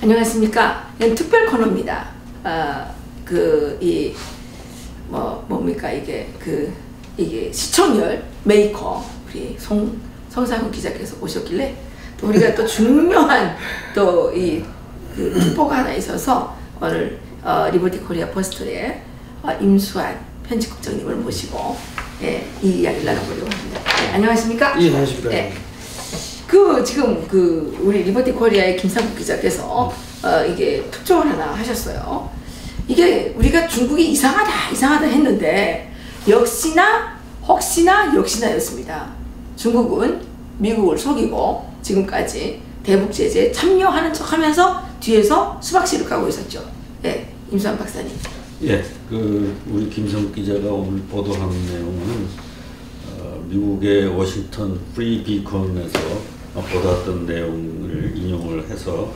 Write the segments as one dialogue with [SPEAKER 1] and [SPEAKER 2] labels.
[SPEAKER 1] 안녕하십니까. 이건 특별 코너입니다. 뭡니까 이게 시청률 메이커 우리 성상훈 기자께서 오셨길래 또 우리가 또 중요한 또 특보가 하나 있어서 오늘 리버티 코리아 포스터의 임수환 편집국장님을 모시고 이 이야기를 나눠보려고 합니다. 안녕하십니까?
[SPEAKER 2] 예, 안녕하십니까?
[SPEAKER 1] 지금 우리 리버티 코리아의 김상국 기자께서 이게 특종을 하나 하셨어요. 이게 우리가 중국이 이상하다 했는데 역시나였습니다. 중국은 미국을 속이고 지금까지 대북 제재에 참여하는 척하면서 뒤에서 수박씨를 까고 있었죠. 네, 임수환 박사님.
[SPEAKER 3] 예, 우리 김상국 기자가 오늘 보도한 내용은 미국의 워싱턴 프리 비컨에서 보도했던 내용을 인용을 해서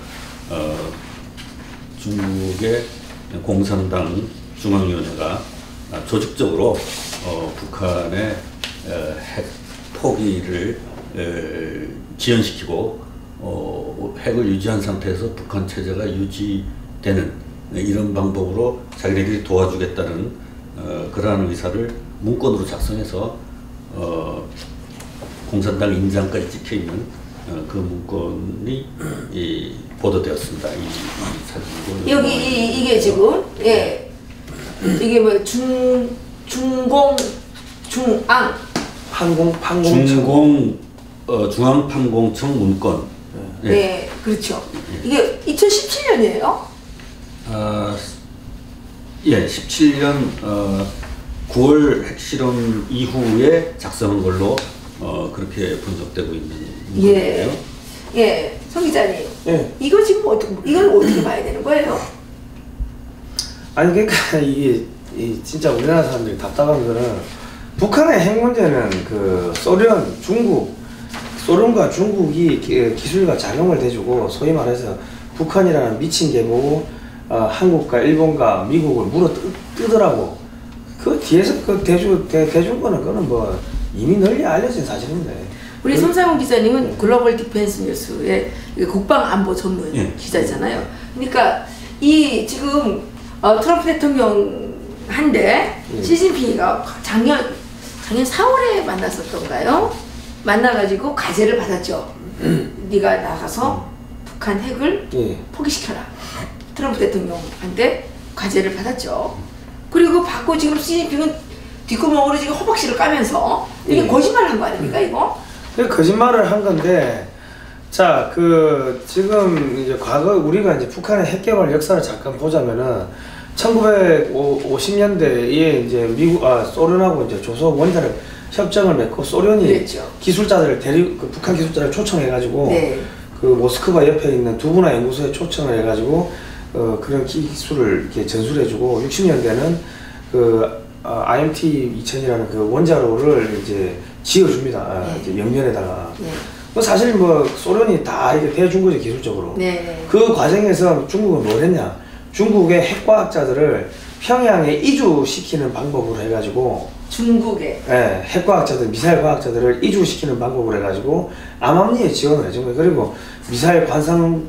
[SPEAKER 3] 중국의 공산당 중앙위원회가 조직적으로 북한의 핵 포기를 지연시키고 핵을 유지한 상태에서 북한 체제가 유지되는 이런 방법으로 자기네들이 도와주겠다는 그러한 의사를 문건으로 작성해서 공산당 인장까지 찍혀있는 그 문건이 보도되었습니다. 이 사진이고
[SPEAKER 1] 여기 이게 지금 이게 뭐
[SPEAKER 3] 중앙판공청 문건.
[SPEAKER 1] 네, 그렇죠. 이게 2017년이에요?
[SPEAKER 3] 예, 17년 9월 핵실험 이후에 작성한 걸로 그렇게 분석되고 있는 문건이에요.
[SPEAKER 1] 예, 성 기자님.
[SPEAKER 2] 예.
[SPEAKER 1] 이거 지금 이걸 어떻게 봐야 되는 거예요?
[SPEAKER 2] 아니 그러니까 이게 진짜 우리나라 사람들이 답답한 거는 북한의 핵 문제는 소련과 중국이 기술과 작용을 대주고 소위 말해서 북한이라는 미친 개보고 한국과 일본과 미국을 물어 뜯으라고 그 뒤에서 대준 거는 그거는 뭐 이미 널리 알려진 사실인데.
[SPEAKER 1] 우리 성상훈 기자님은 글로벌 디펜스 뉴스의 국방안보 전문 기자잖아요. 그러니까 이 지금 트럼프 대통령 한데 시진핑이가 작년 4월에 만났었던가요? 만나가지고 과제를 받았죠. 네가 나가서 북한 핵을 포기시켜라. 트럼프 대통령한테 과제를 받았죠. 그리고 받고 지금 시진핑은 뒷구멍으로 지금 허벅지를 까면서 이게 거짓말을 한 거 아닙니까 이거?
[SPEAKER 2] 거짓말을 한 건데, 자, 지금 이제 과거 우리가 이제 북한의 핵 개발 역사를 잠깐 보자면은 1950년대에 이제 소련하고 이제 조소 원자력 협정을 맺고 소련이
[SPEAKER 1] 그랬죠.
[SPEAKER 2] 기술자들을 북한 기술자를 초청해가지고 모스크바 옆에 있는 두부나 연구소에 초청을 해가지고 그런 기술을 이렇게 전수해주고 60년대는 IMT 2000이라는 그 원자로를 이제 지어줍니다. 이제 영면에다가. 사실 소련이 다 이렇게 대준 거죠, 기술적으로. 그 과정에서 중국은 뭘 했냐? 중국의 핵과학자들을 평양에 이주시키는 방법으로 해가지고
[SPEAKER 1] 중국의
[SPEAKER 2] 핵과학자들, 미사일 과학자들을 이주시키는 방법으로 해가지고 암암리에 지원을 해준 거예요. 그리고 미사일 관상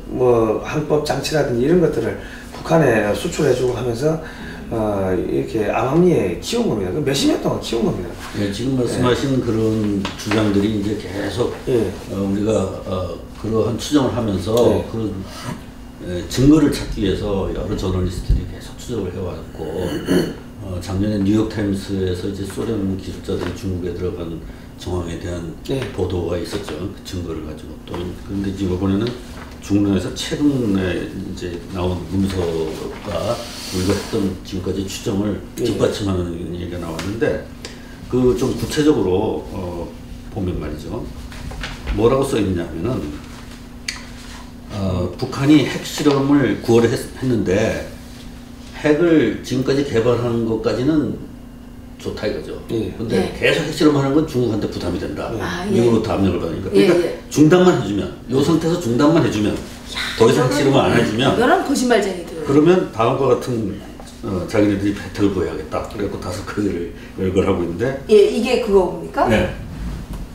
[SPEAKER 2] 항법 장치라든지 이런 것들을 북한에 수출해주고 하면서 이렇게 암암리에 키운 겁니다. 몇십 년 동안 키운 겁니다.
[SPEAKER 3] 네, 지금 말씀하신 그런 주장들이 이제 계속 우리가 그러한 추정을 하면서 그런 증거를 찾기 위해서 여러 저널리스트들이 계속 추적을 해왔고 작년에 뉴욕타임스에서 이제 소련 기술자들이 중국에 들어간 정황에 대한 보도가 있었죠. 그 증거를 가지고 또 그런데 이번에는 중론에서 최근에 이제 나온 문서가 우리가 했던 지금까지 추정을 뒷받침하는 얘기가 나왔는데 좀 구체적으로 보면 말이죠. 뭐라고 써 있냐면은 북한이 핵실험을 9월에 했는데 핵을 지금까지 개발하는 것까지는 좋다 이거죠. 근데 계속 핵실험하는 건 중국한테 부담이 된다. 미국으로부터 압력을 받으니까. 그러니까 중단만 해주면, 이 상태에서 중단만 해주면, 더 이상 핵실험을 안 해주면,
[SPEAKER 1] 이거는 거짓말쟁이들.
[SPEAKER 3] 그러면 다음과 같은 자기네들이 혜택을 보여야겠다. 그래갖고 5개를 열거하고 있는데.
[SPEAKER 1] 이게 그거입니까?
[SPEAKER 3] 네.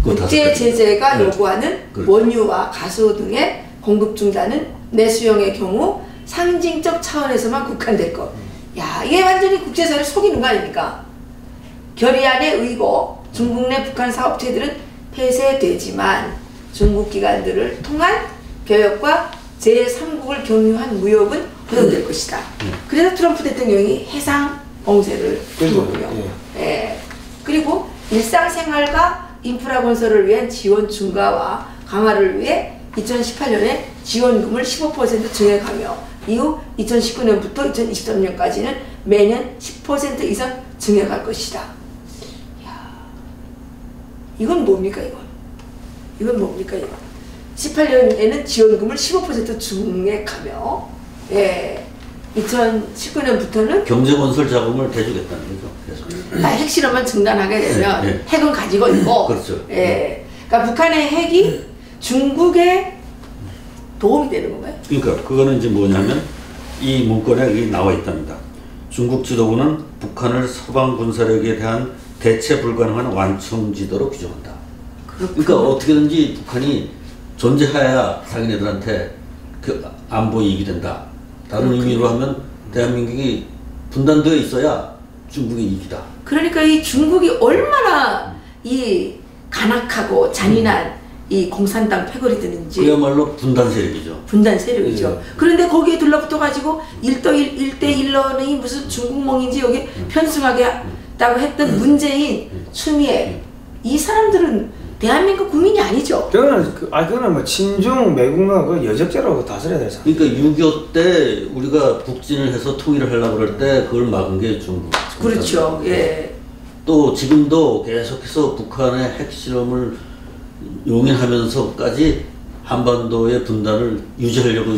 [SPEAKER 1] 국제 제재가 요구하는 원유와 가스 등의 공급 중단은 내수용의 경우 상징적 차원에서만 국한될 것. 야, 이게 완전히 국제사회를 속이는 거 아닙니까? 결의안에 의거 중국 내 북한 사업체들은 폐쇄되지만 중국 기관들을 통한 교역과 제3국을 경유한 무역은 허용될 것이다. 그래서 트럼프 대통령이 해상 봉쇄를 한 거고요. 예. 그리고 일상생활과 인프라 건설을 위한 지원 증가와 강화를 위해 2018년에 지원금을 15% 증액하며 이후 2019년부터 2023년까지는 매년 10% 이상 증액할 것이다. 이야, 이건 뭡니까 이건? 이건 뭡니까 이건? 18년에는 지원금을 15% 증액하며, 예, 2019년부터는
[SPEAKER 3] 경제건설 자금을 대주겠다는 거죠. 계속.
[SPEAKER 1] 핵실험만 중단하게 되면
[SPEAKER 3] 네, 네.
[SPEAKER 1] 핵은 가지고 있고,
[SPEAKER 3] 그렇죠.
[SPEAKER 1] 예, 그러니까 북한의 핵이 중국에 도움이 되는 건가요?
[SPEAKER 3] 그러니까 그거는 이제 뭐냐면 이 문건에 여기 나와 있답니다. 중국 지도부는 북한을 서방 군사력에 대한 대체 불가능한 완충지도로 규정한다. 그러니까 어떻게든지 북한이 존재해야 자기네들한테 그 안보 이익이 된다. 다른 의미로 하면 대한민국이 분단되어 있어야 중국의 이익이다.
[SPEAKER 1] 그러니까 이 중국이 얼마나 이 간악하고 잔인한 이 공산당 패거리 드는지.
[SPEAKER 3] 그야말로 분단 세력이죠.
[SPEAKER 1] 분단 세력이죠. 그런데 거기에 둘러붙어 가지고 1대1러는 무슨 중국몽인지 여기 편승하게 했다고 했던 문재인, 추미애, 이 사람들은 대한민국 국민이 아니죠.
[SPEAKER 2] 그거는 뭐 친중 매국노 그 여적죄라고 다스려야 되잖아.
[SPEAKER 3] 그러니까 6.25 때 우리가 북진을 해서 통일을 하려고 그럴 때 그걸 막은 게 중국.
[SPEAKER 1] 그렇죠. 예.
[SPEAKER 3] 또 지금도 계속해서 북한의 핵실험을 용인하면서까지 한반도의 분단을 유지하려고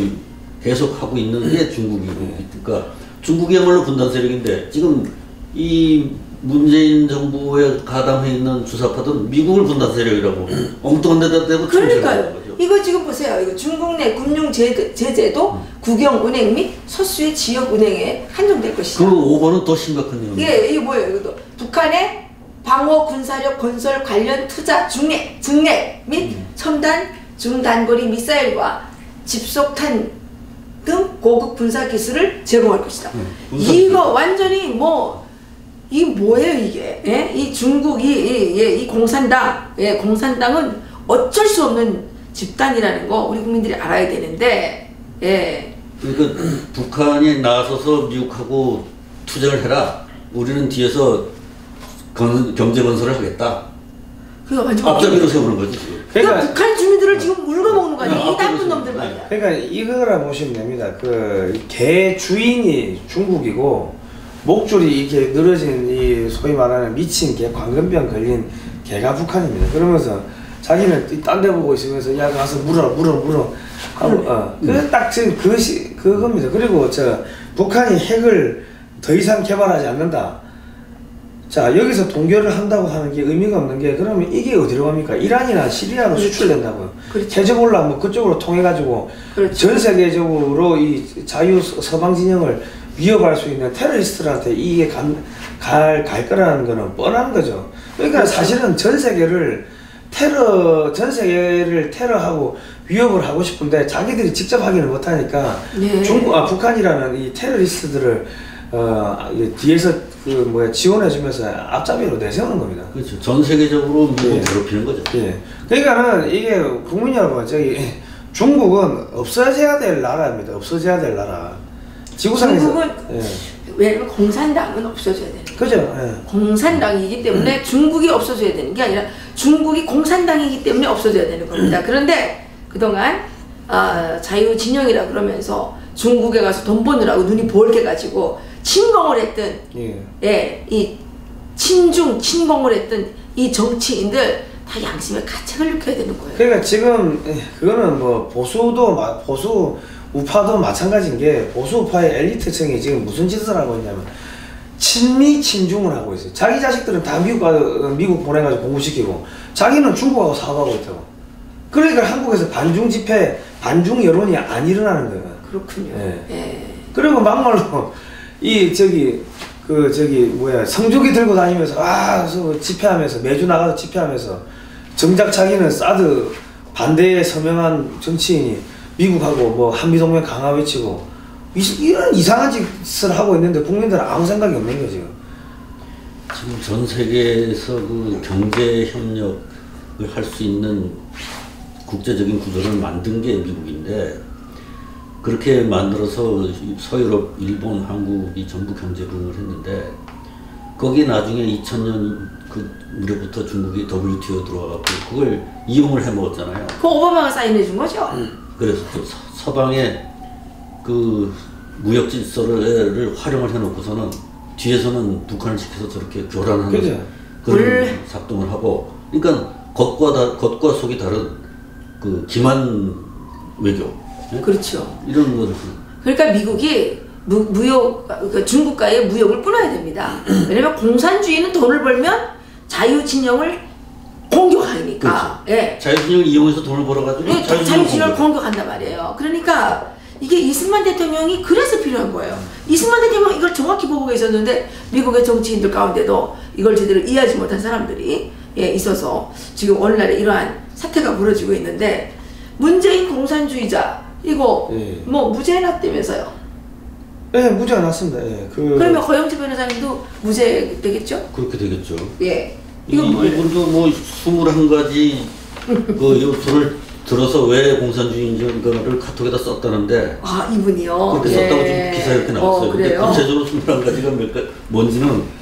[SPEAKER 3] 계속 하고 있는 게 중국이고, 그러니까 중국이야말로 분단 세력인데 지금 이 문재인 정부에 가담해 있는 주사파들은 미국을 분단 세력이라고 엉뚱한 데다 대고
[SPEAKER 1] 그러니까요. 이거 지금 보세요. 이거 중국 내 금융 제재도 국영 운행 및 소수의 지역 운행에 한정될 것이다.
[SPEAKER 3] 그 5번은 더 심각한 내용이에요.
[SPEAKER 1] 예, 이게 뭐예요? 이것도 북한의 방어 군사력 건설 관련 투자 증액 및 첨단 중단거리 미사일과 집속탄 등 고급 군사 기술을 제공할 것이다. 이거 완전히 뭐 이 뭐예요 이게? 예? 이 중국 이 공산당, 예, 공산당은 어쩔 수 없는 집단이라는 거 우리 국민들이 알아야 되는데, 예.
[SPEAKER 3] 그러니까 북한이 나서서 미국하고 투쟁을 해라. 우리는 뒤에서 경제 건설을 하겠다.
[SPEAKER 1] 그거 완전
[SPEAKER 3] 앞잡이로 세우는 거지.
[SPEAKER 1] 그러니까 북한 주민들을 지금 물거먹는 거 아니야? 이 나쁜 놈들 말이야.
[SPEAKER 2] 그러니까 이거라 보시면 됩니다. 그 개 주인이 중국이고 목줄이 이렇게 늘어진 이 소위 말하는 미친 개, 광견병 걸린 개가 북한입니다. 그러면서 자기는 딴 데 보고 있으면서 야 가서 물어 하고 그래서 딱 지금 그겁니다. 그리고 북한이 핵을 더 이상 개발하지 않는다. 자, 여기서 동결을 한다고 하는 게 의미가 없는 게, 그러면 이게 어디로 갑니까? 이란이나 시리아로 그렇죠. 수출된다고요. 그렇죠. 헤즈볼라 뭐 그쪽으로 통해가지고 그렇죠. 전 세계적으로 이 자유 서방 진영을 위협할 수 있는 테러리스트들한테 이게 갈 거라는 거는 뻔한 거죠. 그러니까 그렇죠. 사실은 전 세계를 테러하고 위협을 하고 싶은데 자기들이 직접 하기는 못하니까 네. 북한이라는 이 테러리스트들을 뒤에서 지원해주면서 앞잡이로 내세우는 겁니다.
[SPEAKER 3] 그렇죠. 전 세계적으로 미국을 괴롭히는 거죠.
[SPEAKER 2] 예. 그러니까는 이게 국민 여러분, 중국은 없어져야 될 나라입니다. 없어져야 될 나라. 지구상에서.
[SPEAKER 1] 중국은 왜냐면 공산당은 없어져야 되는 거예요.
[SPEAKER 2] 그죠. 예.
[SPEAKER 1] 공산당이기 때문에 중국이 없어져야 되는 게 아니라 중국이 공산당이기 때문에 없어져야 되는 겁니다. 그런데 그동안 자유진영이라 그러면서 중국에 가서 돈 버느라고 눈이 벌게 가지고 침공을 했던 이 친공을 했던 이 정치인들 다 양심의 가책을 느껴야 되는 거예요.
[SPEAKER 2] 그러니까 지금 그거는 뭐 보수 우파도 마찬가지인 게, 보수 우파의 엘리트층이 지금 무슨 짓을 하고 있냐면 친미 친중을 하고 있어요. 자기 자식들은 다 미국 보내가지고 공부시키고 자기는 중국하고 사업하고 있다고. 그러니까 한국에서 반중 집회, 반중 여론이 안 일어나는 거예요.
[SPEAKER 1] 그렇군요. 예.
[SPEAKER 2] 그리고 막말로 성조기 들고 다니면서 집회하면서 매주 나가서 집회하면서 정작 자기는 사드 반대에 서명한 정치인이 미국하고 뭐 한미동맹 강화 외치고 이런 이상한 짓을 하고 있는데 국민들은 아무 생각이 없는 거죠.
[SPEAKER 3] 지금 전 세계에서 그 경제 협력을 할 수 있는 국제적인 구조를 만든 게 미국인데, 그렇게 만들어서 서유럽, 일본, 한국이 전부 경제 부흥을 했는데, 거기 나중에 2000년 그 무렵부터 중국이 WTO 들어와갖고 그걸 이용을 해먹었잖아요.
[SPEAKER 1] 그 오바마가 사인해 준 거죠?
[SPEAKER 3] 그래서 또 서방의 그 무역 질서를 활용을 해놓고서는 뒤에서는 북한을 지켜서 저렇게 교란하는
[SPEAKER 2] 그죠.
[SPEAKER 3] 그런 작동을 하고, 그러니까 겉과 속이 다른 그 기만 외교. 네?
[SPEAKER 1] 그렇죠.
[SPEAKER 3] 이런 거를.
[SPEAKER 1] 그러니까 미국이 그러니까 중국과의 무역을 끊어야 됩니다. 왜냐면 공산주의는 돈을 벌면 자유진영을 공격하니까.
[SPEAKER 3] 그렇죠. 예. 자유진영을 이용해서 돈을 벌어가지고
[SPEAKER 1] 네, 자유진영을 공격한단 말이에요. 그러니까 이게 이승만 대통령이 그래서 필요한 거예요. 이승만 대통령은 이걸 정확히 보고 계셨는데 미국의 정치인들 가운데도 이걸 제대로 이해하지 못한 사람들이 있어서 지금 오늘날에 이러한 사태가 벌어지고 있는데, 문재인 공산주의자 이거 뭐 무죄 났다면서요?
[SPEAKER 2] 네, 무죄가 났습니다. 예.
[SPEAKER 1] 그러면 허영지 변호사님도 무죄 되겠죠?
[SPEAKER 3] 그렇게 되겠죠.
[SPEAKER 1] 예.
[SPEAKER 3] 이분도 뭐 21가지 그 요소를 들어서 왜 공산주의인지를 카톡에다 썼다는데.
[SPEAKER 1] 아, 이분이요?
[SPEAKER 3] 그렇게 썼다고 지금 기사에 이렇게 나왔어요. 근데 구체적으로 21가지가 뭔지는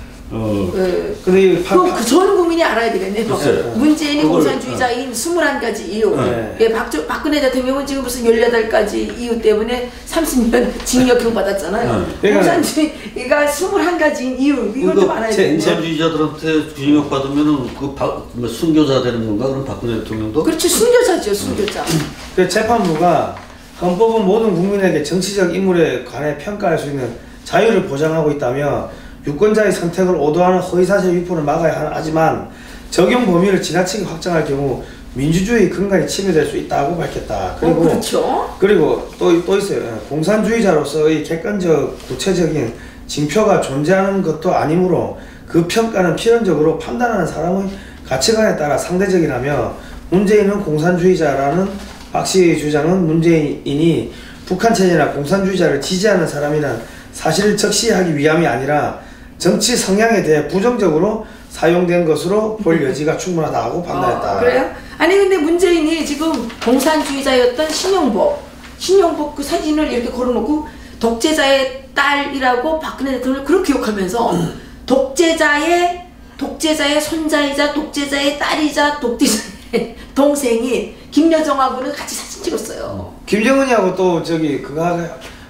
[SPEAKER 2] 근데
[SPEAKER 1] 그 전 국민이 알아야 되겠네요. 문재인이 공산주의자인 21가지 이유. 예, 박근혜 대통령은 지금 무슨 18가지 이유 때문에 30년 징역형 받았잖아요. 공산주의가 21가지인 이유, 이걸 좀 알아야 되겠네요.
[SPEAKER 3] 공산주의자들한테 징역 받으면은 그 순교자 되는 건가? 그럼 박근혜 대통령도?
[SPEAKER 1] 그렇죠, 순교자죠, 순교자.
[SPEAKER 2] 그 재판부가 헌법은 모든 국민에게 정치적 인물에 관해 평가할 수 있는 자유를 보장하고 있다며 유권자의 선택을 오도하는 허위사실 유포를 막아야 하지만 적용 범위를 지나치게 확장할 경우 민주주의 근간이 침해될 수 있다고 밝혔다. 그리고
[SPEAKER 1] 그렇죠.
[SPEAKER 2] 그리고 또 있어요. 공산주의자로서의 객관적 구체적인 징표가 존재하는 것도 아니므로 그 평가는 필연적으로 판단하는 사람의 가치관에 따라 상대적이라며, 문재인은 공산주의자라는 박씨 주장은 문재인이 북한 체제나 공산주의자를 지지하는 사람이란 사실을 적시하기 위함이 아니라 정치 성향에 대해 부정적으로 사용된 것으로 볼 여지가 충분하다고 판단했다.
[SPEAKER 1] 그래요? 아니 근데 문재인이 지금 공산주의자였던 신용복 그 사진을 이렇게 걸어놓고 독재자의 딸이라고 박근혜 대통령을 그렇게 욕하면서 독재자의 손자이자 독재자의 딸이자 독재자의 동생인 김여정하고는 같이 사진 찍었어요.
[SPEAKER 2] 김정은이하고 또 저기 그거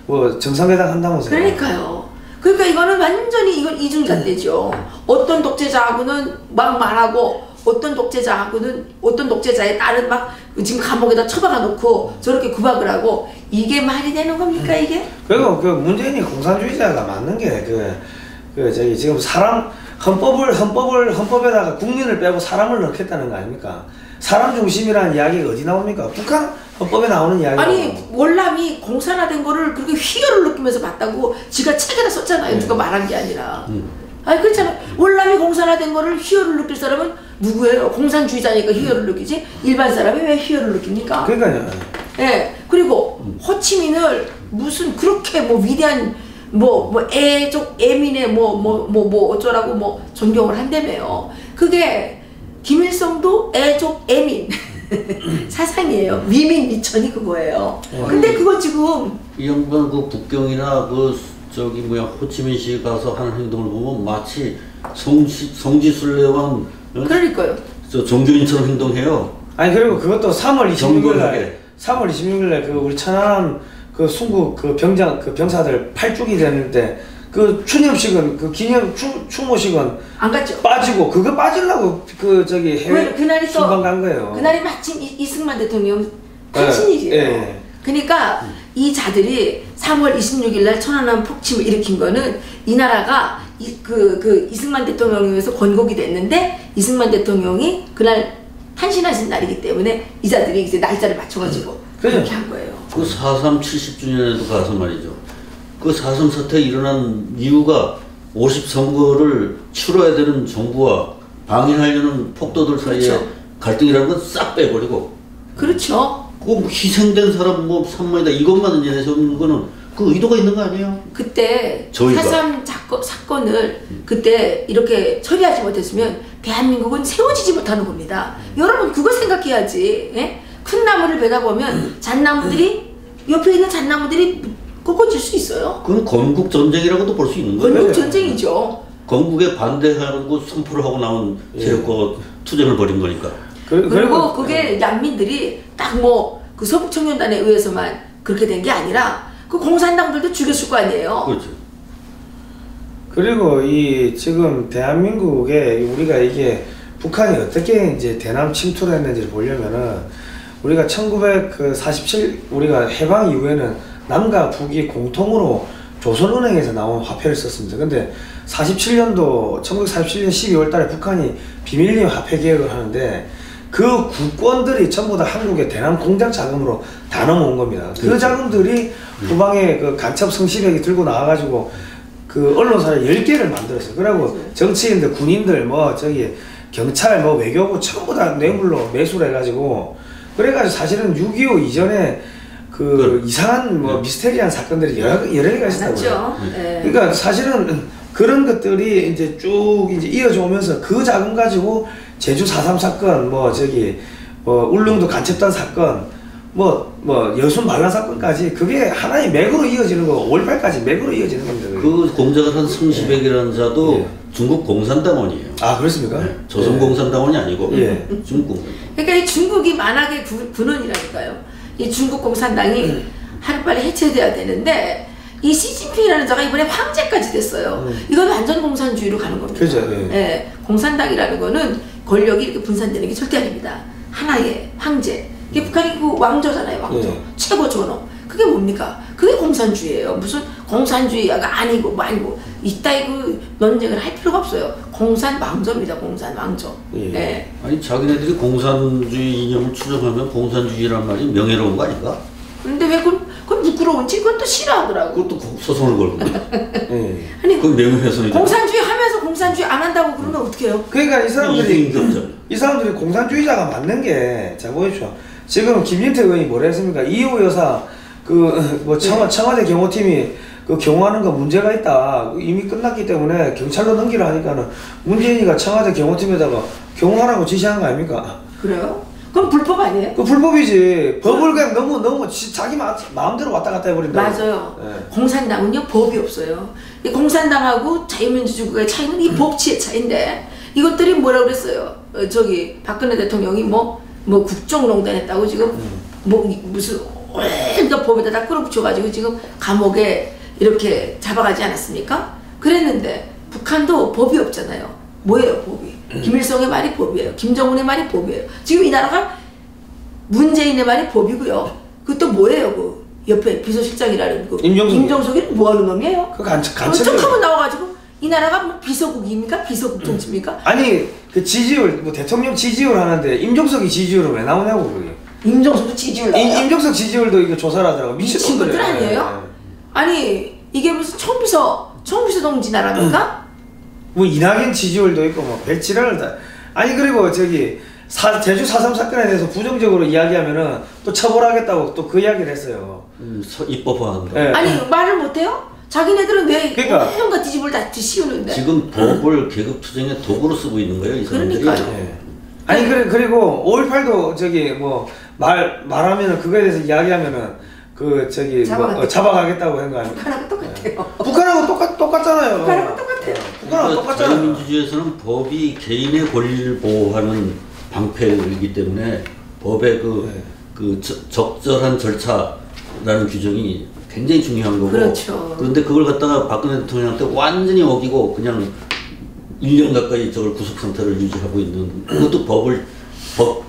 [SPEAKER 2] 뭐 정상회담 한다면서요.
[SPEAKER 1] 그러니까요. 그러니까 이거는 완전히 이건 이중잣대죠. 어떤 독재자하고는 막 말하고 어떤 독재자의 딸은 막 지금 감옥에다 처박아 놓고 저렇게 구박을 하고, 이게 말이 되는 겁니까 이게?
[SPEAKER 2] 그리고 그 문재인이 공산주의자가 맞는 게 저기 지금 사람 헌법에다가 국민을 빼고 사람을 넣겠다는 거 아닙니까? 사람 중심이라는 이야기가 어디 나옵니까? 북한 헌법에 나오는 이야기.
[SPEAKER 1] 아니 월남이 공산화된 거를 그렇게 희열을 느끼면서 봤다고 지가 책에다 썼잖아요. 누가 말한 게 아니라. 아니 그렇잖아. 월남이 공산화된 거를 희열을 느낄 사람은 누구예요? 공산주의자니까 희열을 느끼지. 일반 사람이 왜 희열을 느낍니까?
[SPEAKER 2] 그러니까요.
[SPEAKER 1] 예. 그리고 호치민을 무슨 그렇게 뭐 위대한 애족 애민의 어쩌라고 존경을 한다며요. 그게 김일성도 애족 애민 사상이에요. 위민 미천이 그거예요. 근데 그거 지금
[SPEAKER 3] 이 양반 그 북경이나 호치민시 가서 하는 행동을 보면 마치 성지순례왕
[SPEAKER 1] 그러니까요.
[SPEAKER 3] 종교인처럼 행동해요.
[SPEAKER 2] 아니 그리고 그것도 3월 26일날 그 우리 천안함 그 순국 그 병사들 8주기 되는데 그 추념식은 그 기념 추모식은
[SPEAKER 1] 안 갔죠.
[SPEAKER 2] 빠지고 그거 빠지려고 해외
[SPEAKER 1] 그날이
[SPEAKER 2] 순방 간 거예요.
[SPEAKER 1] 그날이 마침 이승만 대통령 탄신일이에요. 그러니까 이 자들이 3월 26일 날 천안함 폭침을 일으킨 거는 이 나라가 이승만 대통령에 의해서 건국이 됐는데 이승만 대통령이 그날 탄신하신 날이기 때문에 이 자들이 이제 날짜를 맞춰가지고 그렇게 한 거예요.
[SPEAKER 3] 그 4.3 70주년에도 가서 말이죠. 그 4.3 사태 일어난 이유가 50선거를 치러야 되는 정부와 방해하려는 폭도들 사이에 갈등이라는 건 싹 빼버리고.
[SPEAKER 1] 그렇죠.
[SPEAKER 3] 그 희생된 사람 뭐 3만이다 이것만 이제 해서는 거는 그 의도가 있는 거 아니에요?
[SPEAKER 1] 그때 4.3 사건을 그때 이렇게 처리하지 못했으면 대한민국은 세워지지 못하는 겁니다. 여러분 그거 생각해야지. 예? 큰 나무를 베다 보면 잣나무들이 옆에 있는 잣나무들이 꺾어질 수 있어요.
[SPEAKER 3] 그건 건국 전쟁이라고도 볼 수 있는 거예요.
[SPEAKER 1] 건국 전쟁이죠.
[SPEAKER 3] 건국에 반대하고 선포를 하고 나온 세력과 투쟁을 벌인 거니까.
[SPEAKER 1] 그리고 그게 양민들이 딱 뭐 그 서북청년단에 의해서만 그렇게 된 게 아니라 그 공산당들도 죽였을 거 아니에요.
[SPEAKER 3] 그렇죠.
[SPEAKER 2] 그리고 이 지금 대한민국에 우리가 이게 북한이 어떻게 이제 대남 침투를 했는지를 보려면은 우리가 1947 우리가 해방 이후에는 남과 북이 공통으로 조선은행에서 나온 화폐를 썼습니다. 근데 1947년 12월 달에 북한이 비밀리에 화폐 개혁을 하는데 그 국권들이 전부 다 한국의 대남 공작 자금으로 다 넘어온 겁니다. 그 자금들이 후방에 그 간첩 성시백이 들고 나와가지고 그 언론사를 10개를 만들었어요. 그리고 정치인들, 군인들, 뭐 저기 경찰, 뭐 외교부 전부 다 뇌물로 매수를 해가지고 그래가지고 사실은 6.25 이전에 그 이상한 뭐 미스테리한 사건들이 여러 개가 있었다고요. 그러니까 사실은 그런 것들이 이제 쭉 이제 이어져 오면서 그 자금 가지고 제주 4.3 사건, 뭐 저기 울릉도 간첩단 사건, 뭐 여순 반란 사건까지 그게 하나의 맥으로 이어지는 거, 5.18까지 맥으로 이어지는 겁니다.
[SPEAKER 3] 그 공작을 한 성시백이라는 자도 중국 공산당원이에요.
[SPEAKER 2] 아 그렇습니까?
[SPEAKER 3] 네. 조선공산당원이 아니고 중국 공산당.
[SPEAKER 1] 그러니까 이 중국이 만악의 군원이라니까요. 이 중국 공산당이 하루빨리 해체돼야 되는데 이 시진핑이라는 자가 이번에 황제까지 됐어요. 이건 완전 공산주의로 가는 겁니다.
[SPEAKER 2] 그죠.
[SPEAKER 1] 예, 공산당이라는 거는 권력이 이렇게 분산되는 게 절대 아닙니다. 하나의 황제. 이게 북한이 그 왕조잖아요, 왕조. 최고 존엄. 그게 뭡니까? 그게 공산주의예요. 무슨 공산주의가 아니고 뭐 아니고 이따위 그 논쟁을 할 필요가 없어요. 공산 왕조입니다. 공산 왕조. 예.
[SPEAKER 3] 아니 자기네들이 공산주의 이념을 추정하면 공산주의란 말이 명예로운 거 아닌가?
[SPEAKER 1] 근데 왜 그건 부끄러운지 그건 또 싫어하더라고.
[SPEAKER 3] 그것도 소송을 걸고.
[SPEAKER 1] 아니
[SPEAKER 3] 그건 명예훼손이다.
[SPEAKER 1] 공산주의 하면서 공산주의 안 한다고 그러면 어떡해요?
[SPEAKER 2] 그러니까 이 사람들이 공산주의자가 맞는 게 자 보십시오. 지금 김진태 의원이 뭐라 했습니까? 이호 여사 그 뭐 청와대 경호팀이 그 경호하는 거 문제가 있다. 이미 끝났기 때문에 경찰로 넘기라 하니까는 문재인이가 청와대 경호팀에다가 경호하라고 지시한 거 아닙니까?
[SPEAKER 1] 그래요? 그럼 불법 아니에요?
[SPEAKER 2] 그 불법이지. 법을 그냥 너무 자기 마음대로 왔다 갔다 해버린다.
[SPEAKER 1] 맞아요. 공산당은요 법이 없어요. 이 공산당하고 자유민주주의의 차이는 이 법치의 차이인데 이것들이 뭐라고 그랬어요? 저기 박근혜 대통령이 뭐 국정농단 했다고 지금 무슨 온갖 법에다 다 끌어붙여가지고 지금 감옥에 이렇게 잡아가지 않았습니까? 그랬는데 북한도 법이 없잖아요. 뭐예요 법이? 김일성의 말이 법이에요. 김정은의 말이 법이에요. 지금 이 나라가 문재인의 말이 법이고요. 그것도 뭐예요? 그 옆에 비서실장이라는 그 김정석이 뭐하는 놈이에요?
[SPEAKER 2] 그 간첩
[SPEAKER 1] 척하면 나와가지고 이 나라가 뭐 비서국입니까? 비서국 정치입니까?
[SPEAKER 2] 아니 그 지지율 뭐 대통령 지지율 하는데 임종석이 지지율은 왜 나오냐고 그게.
[SPEAKER 1] 임종석도 지지율 나와요?
[SPEAKER 2] 임종석 지지율도 이거 조사를 하더라고.
[SPEAKER 1] 미친 것들 아니에요? 아니 이게 무슨 총비서 동지 나라입니까?
[SPEAKER 2] 뭐 이낙연 지지율도 있고 뭐 별지랄을 다. 아니 그리고 저기 제주 4.3 사건에 대해서 부정적으로 이야기하면은 또 처벌하겠다고 또 그 이야기를 했어요.
[SPEAKER 3] 입법화한다.
[SPEAKER 2] 네.
[SPEAKER 1] 아니 말을 못해요? 자기네들은 왜
[SPEAKER 2] 그러니까
[SPEAKER 1] 온갖 뒤집을 다 씌우는데
[SPEAKER 3] 지금 법을 계급투쟁의 도구로 쓰고 있는 거예요 이 사람들이.
[SPEAKER 1] 그러니까요.
[SPEAKER 2] 네. 아니 그리고 5.18도 저기 뭐 말하면은 그거에 대해서 이야기하면은 그 저기 잡아가겠다고 한 거 아니에요?
[SPEAKER 1] 북한하고 똑같아요.
[SPEAKER 2] 북한하고 똑같잖아요.
[SPEAKER 1] 북한하고 똑같아요.
[SPEAKER 2] 북한하고 똑같잖아요.
[SPEAKER 3] 자유민주주의에서는 법이 개인의 권리를 보호하는 방패이기 때문에 법의 그 적절한 절차라는 규정이 굉장히 중요한 거고.
[SPEAKER 1] 그렇죠.
[SPEAKER 3] 그런데 그걸 갖다가 박근혜 대통령한테 완전히 어기고 그냥 1년 가까이 저걸 구속 상태를 유지하고 있는 그것도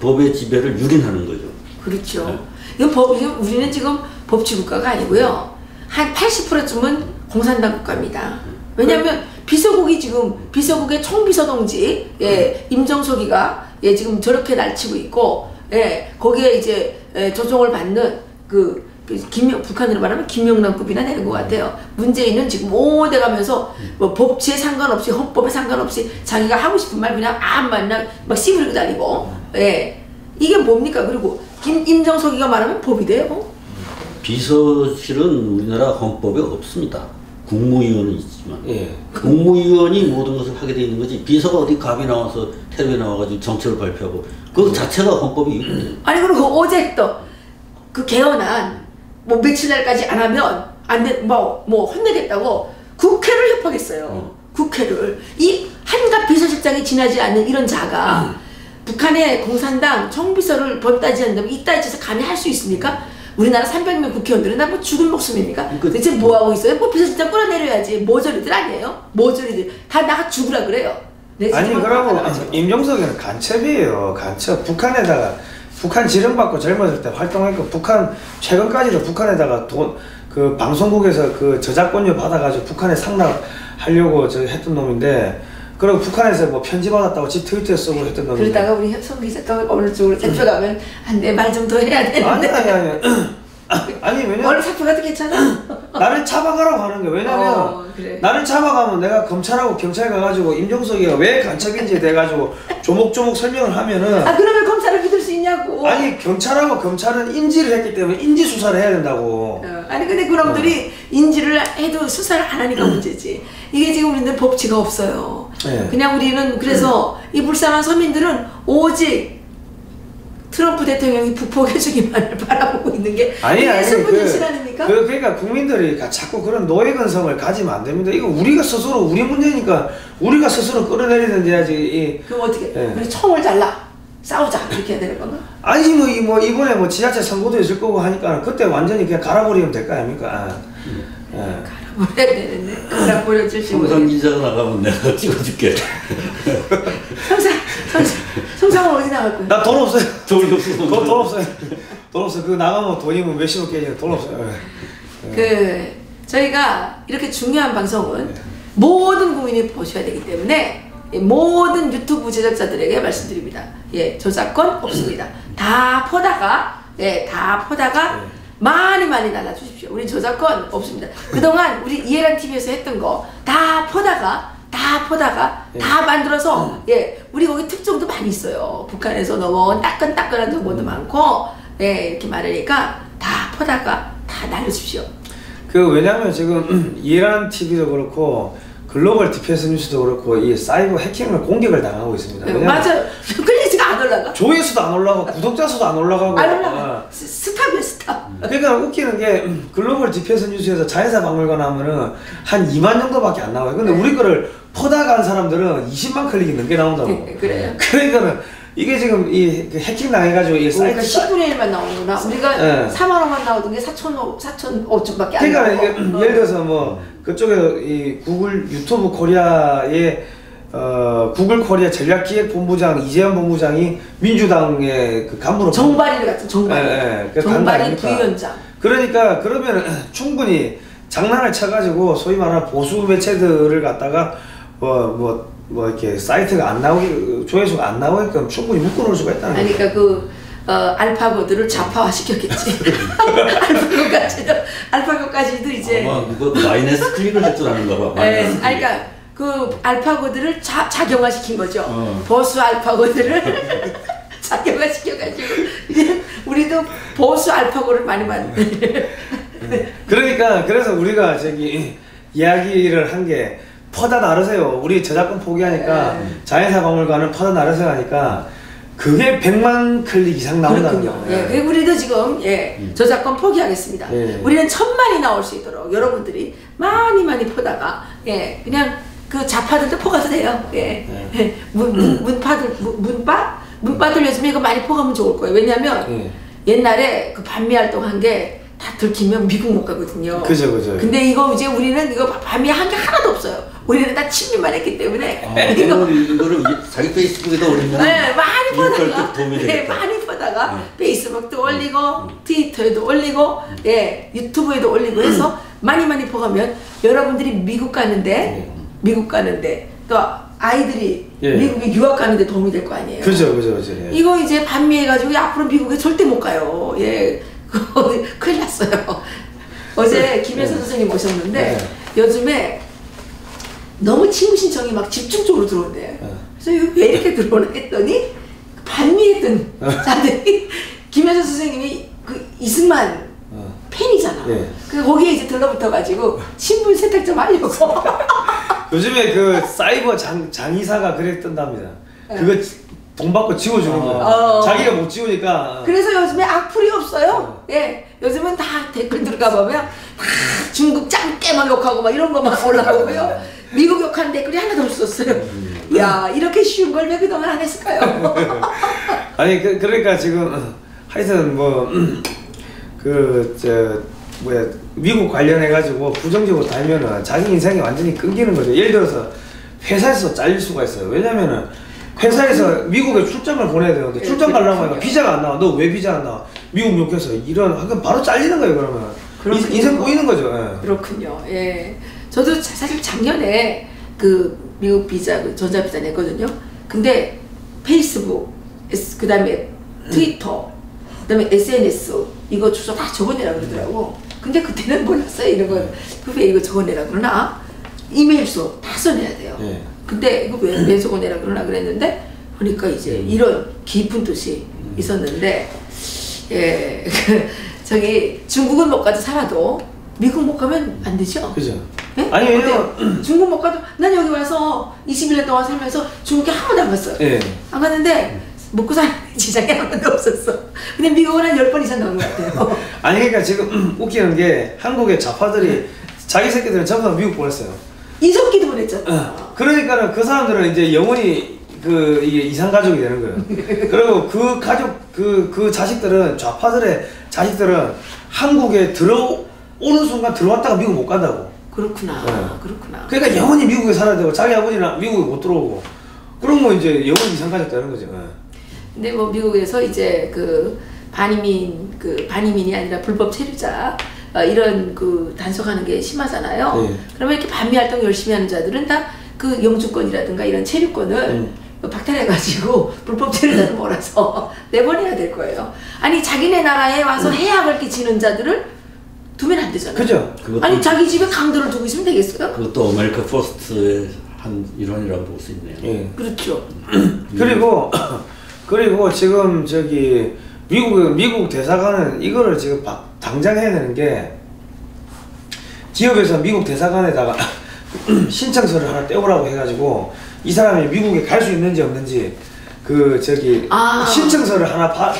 [SPEAKER 3] 법의 지배를 유린하는 거죠.
[SPEAKER 1] 그렇죠. 네. 이건 우리는 지금 법치국가가 아니고요. 한 80%쯤은 공산당 국가입니다. 왜냐하면 비서국의 총비서동지 임정석이가 지금 저렇게 날치고 있고 거기에 이제 조종을 받는 북한으로 말하면 김영란급이나 되는 것 같아요. 문재인은 지금 오대 가면서 뭐 법치에 상관없이 헌법에 상관없이 자기가 하고 싶은 말 그냥 아무 말이나 막 씨부리고 다니고 이게 뭡니까? 그리고 임정석이가 말하면 법이 돼요?
[SPEAKER 3] 비서실은 우리나라 헌법에 없습니다. 국무위원은 있지만 국무위원이 모든 것을 하게 돼 있는 거지 비서가 어디 갑이 나와서 테레비에 나와가지고 정책을 발표하고 그 자체가 헌법이
[SPEAKER 1] 아니 그리고 어제 또 그 개헌안 뭐 며칠 날까지 안 하면 안 돼 뭐 혼내겠다고 국회를 협박했어요. 국회를 이 한갑 비서실장이 지나지 않는 이런 자가 북한의 공산당 총비서를 법따지 한다면 이따위 짓을 감히 할 수 있습니까? 우리나라 300명 국회의원들은 다 뭐 죽은 목숨입니까? 대체 뭐 하고 있어요? 뭐 비서실장 끌어내려야지. 모조리들 아니에요? 모조리들 다 나가 죽으라 그래요.
[SPEAKER 2] 아니 그러고 임종석이는 간첩이에요. 간첩. 북한 지령받고 젊었을 때 활동했고 북한 최근까지도 북한에다가 그 방송국에서 그 저작권료 받아가지고 북한에 상납하려고 했던 놈인데 그리고 북한에서 뭐 편지 받았다고 지 트위터에 쓰고 했던 놈인데
[SPEAKER 1] 그러다가 우리 송 기자가 어느 쪽으로 잡혀가면 내 말 좀 더 해야 되는데
[SPEAKER 2] 아니 왜냐면
[SPEAKER 1] 오늘 잡혀가도 괜찮아?
[SPEAKER 2] 나를 잡아가라고 하는 게 왜냐면
[SPEAKER 1] 그래.
[SPEAKER 2] 나를 잡아가면 내가 검찰하고 경찰 가가지고 임종석이가 왜 간첩인지 돼가지고 조목조목 설명을 하면은
[SPEAKER 1] 그러면 검찰을 믿을 수 있냐고.
[SPEAKER 2] 아니 경찰하고 검찰은 인지를 했기 때문에 인지 수사를 해야 된다고.
[SPEAKER 1] 아니 근데 그놈들이 인지를 해도 수사를 안 하니까 문제지. 이게 지금 우리는 법치가 없어요. 그냥 우리는 그래서 이 불쌍한 서민들은 오직 트럼프 대통령이 북폭해주기만을 바라보고 있는 게 슬픈 아닙니까?
[SPEAKER 2] 그러니까 국민들이 자꾸 그런 노예근성을 가지면 안 됩니다. 이거 우리가 스스로 우리 문제니까 우리가 스스로 끌어내리든지 해야지.
[SPEAKER 1] 그럼 어떻게? 우리 총을 잘라 싸우자 이렇게 해야 되는 건가?
[SPEAKER 2] 아니 뭐 이번에 뭐 지자체 선거도 있을 거고 하니까 그때 완전히 그냥 갈아버리면 될 거 아닙니까?
[SPEAKER 1] 갈아버려야 되는데 갈아버려 주시고.
[SPEAKER 3] 송상 기자가 나가면 내가 찍어줄게.
[SPEAKER 1] 송상은 어디 나갈 거야?
[SPEAKER 2] 나 돈 없어요.
[SPEAKER 3] 돈 없어.
[SPEAKER 2] 돈 없어요. 돈 없어요. 그 나가면 돈이면 몇십억 깨지는 돈 없어요.
[SPEAKER 1] 저희가 이렇게 중요한 방송은 모든 국민이 보셔야 되기 때문에 모든 유튜브 제작자들에게 말씀드립니다. 저작권 없습니다. 다 포다가 많이 날라주십시오. 우리 저작권 없습니다. 그동안 우리 이해란 TV에서 했던 거 다 포다가 다 만들어서 우리 거기 특종도 많이 있어요. 북한에서 넘어온 따끈따끈한 정보도 많고 이렇게 많으니까 다 포다가 다 날려주십시오.
[SPEAKER 2] 왜냐면 지금 이해란 TV도 그렇고 글로벌 디펜스 뉴스도 그렇고 이 사이버 해킹을 공격을 당하고 있습니다.
[SPEAKER 1] 맞아요. 클릭수가 안 올라가.
[SPEAKER 2] 조회수도 안 올라가고 구독자 수도 안 올라가고.
[SPEAKER 1] 안 올라가. 스탑이야 스탑.
[SPEAKER 2] 그러니까 웃기는 게 글로벌 디펜스 뉴스에서 자연사 박물관 하면은 한 2만 정도밖에 안 나와요. 근데 우리 거를 퍼다간 사람들은 20만 클릭이 넘게 나온다고.
[SPEAKER 1] 그래요.
[SPEAKER 2] 그러니까는 이게 지금 이 해킹 당해가지고 이 사이트
[SPEAKER 1] 10분의 1만 나오는구나. 우리가 4만 원만 나오던 게 4,500밖에 안 나오고.
[SPEAKER 2] 그러니까 예를 들어서 뭐 그쪽에 이 구글 유튜브 코리아의 구글 코리아 전략기획본부장 이재현 본부장이 민주당의 그 간부로
[SPEAKER 1] 정발이 같은 정발이 부위원장.
[SPEAKER 2] 그러니까 그러면 충분히 장난을 쳐가지고 소위 말하는 보수 매체들을 갖다가 뭐 이렇게 사이트가 안 나오게 조회수가 안 나오게끔 충분히 묶어놓을 수가 있다는 거죠.
[SPEAKER 1] 그러니까 알파고들을 좌파화 시켰겠지. 알파고까지도 이제
[SPEAKER 3] 아마 그거 마이너스 클릭을 할 줄 아는가 봐.
[SPEAKER 1] 그러니까 그 알파고들을 작용화 시킨 거죠. 보수 알파고들을 작용화 시켜가지고 이제 우리도 보수 알파고를 많이 만들.
[SPEAKER 2] 그러니까 그래서 우리가 저기 이야기를 한 게 퍼다 나르세요. 우리 저작권 포기하니까 자연사 박물관은 퍼다 나르세요 하니까 그게 100만 클릭 이상 나온다는 거예요.
[SPEAKER 1] 우리도 지금 저작권 포기하겠습니다. 우리는 1000만이 나올 수 있도록 여러분들이 많이 퍼다가 그냥 그 좌파들도 포가도 돼요. 문파들 요즘에 이거 많이 포가면 좋을 거예요. 왜냐면 옛날에 그 반미 활동한 게 다 들키면 미국 못 가거든요.
[SPEAKER 2] 그죠.
[SPEAKER 1] 근데 이거 이제 우리는 이거 반미 한 게 하나도 없어요. 우리는 다 친미만 했기 때문에.
[SPEAKER 3] 이거를 자기 페이스북에다 올리면
[SPEAKER 1] 많이 보다가 페이스북도 올리고 트위터에도 올리고 유튜브에도 올리고 해서 많이 보가면 여러분들이 미국 가는데 또 아이들이 미국에 유학 가는데 도움이 될 거 아니에요.
[SPEAKER 2] 그죠.
[SPEAKER 1] 이거 이제 반미해가지고 앞으로 미국에 절대 못 가요. 큰일 났어요. 어제 김혜선 선생님 오셨는데 요즘에 너무 친구 신청이 막 집중적으로 들어온대요. 그래서 이거 왜 이렇게 들어오나 했더니 반미했던 자들이 김현수 선생님이 그 이승만 팬이잖아. 그 거기에 이제 들러붙어가지고 신분 세탁 좀 하려고.
[SPEAKER 2] 요즘에 그 사이버 장이사가 그랬던답니다. 그거 돈 받고 지워주는 거야. 자기가 못 지우니까.
[SPEAKER 1] 그래서 요즘에 악플이 없어요. 예, 요즘은 다 댓글 들어가 보면 다 중국 짱깨 막 욕하고 막 이런 거만 올라오고요. 미국 욕하는 댓글이 하나도 없었어요. 야, 이렇게 쉬운 걸 왜 그동안 안 했을까요?
[SPEAKER 2] 아니 그러니까 지금 하여튼 뭐 미국 관련해 가지고 부정적으로 달면은 자기 인생이 완전히 끊기는 거죠. 예를 들어서 회사에서 잘릴 수가 있어요. 왜냐면은 회사에서 미국에 출장을 보내야 되는데 출장 가려고 하니까 비자가 안 나와. 너 왜 비자 안 나와? 미국 욕해서 이런 바로 잘리는 거예요. 그러면 인생 꼬이는 거죠. 예.
[SPEAKER 1] 그렇군요. 예, 저도 사실 작년에 그 미국 비자 전자 비자 냈거든요. 근데 페이스북, 그다음에 트위터, 그다음에 SNS 이거 주소 다 적어내라 그러더라고. 근데 그때는 몰랐어요. 이런 거 그게 이거 적어내라 그러나 이메일 주소 다 써내야 돼요. 근데 이거 왜 적어내라 그러나 그랬는데 보니까 이제 이런 깊은 뜻이 있었는데, 예, 저기 중국은 못 가도 살아도 미국 못 가면 안 되죠.
[SPEAKER 2] 그죠.
[SPEAKER 1] 예?
[SPEAKER 2] 아니 왜냐면
[SPEAKER 1] 중국 못 가도 난 여기 와서 21년 동안 살면서 중국에 한 번도 안 갔어요. 안 갔는데 먹고 사는 지장이 한 번도 없었어. 근데 미국은 한 10번 이상 간 것 같아요.
[SPEAKER 2] 아니 그러니까 지금 웃기는 게 한국의 좌파들이 자기 새끼들은 전부 다 미국 보냈어요.
[SPEAKER 1] 이석기도 보냈잖아.
[SPEAKER 2] 그러니까는 그 사람들은 이제 영원히 이게 이상 가족이 되는 거예요. 그리고 그 가족 그 자식들은 좌파들의 자식들은 한국에 들어오는 순간 들어왔다가 미국 못 간다고.
[SPEAKER 1] 그렇구나. 그렇구나.
[SPEAKER 2] 그러니까 영원히 미국에 살아야 되고 자기 아버지는 미국에 못 들어오고. 그럼 뭐 이제 영원히 이상 가족 되는 거죠.
[SPEAKER 1] 근데 뭐 미국에서 이제 그 반이민이 아니라 불법 체류자 이런 그 단속하는 게 심하잖아요. 그러면 이렇게 반미 활동 열심히 하는 자들은 다 그 영주권이라든가 이런 체류권을 박탈해가지고 불법 체류자를 몰아서 내보내야 될 거예요. 아니 자기네 나라에 와서 해악을 끼치는 자들을 두면 안 되잖아요.
[SPEAKER 2] 그죠.
[SPEAKER 1] 아니 자기 집에 강도를 두고 있으면 되겠어요?
[SPEAKER 3] 그것도 아메리카 퍼스트의 한 일환이라고 볼 수 있네요.
[SPEAKER 1] 그렇죠.
[SPEAKER 2] 그리고 지금 저기 미국 대사관은 이거를 지금 당장 해야 되는 게 기업에서 미국 대사관에다가 신청서를 하나 떼오라고 해가지고 이 사람이 미국에 갈 수 있는지 없는지 신청서를 하나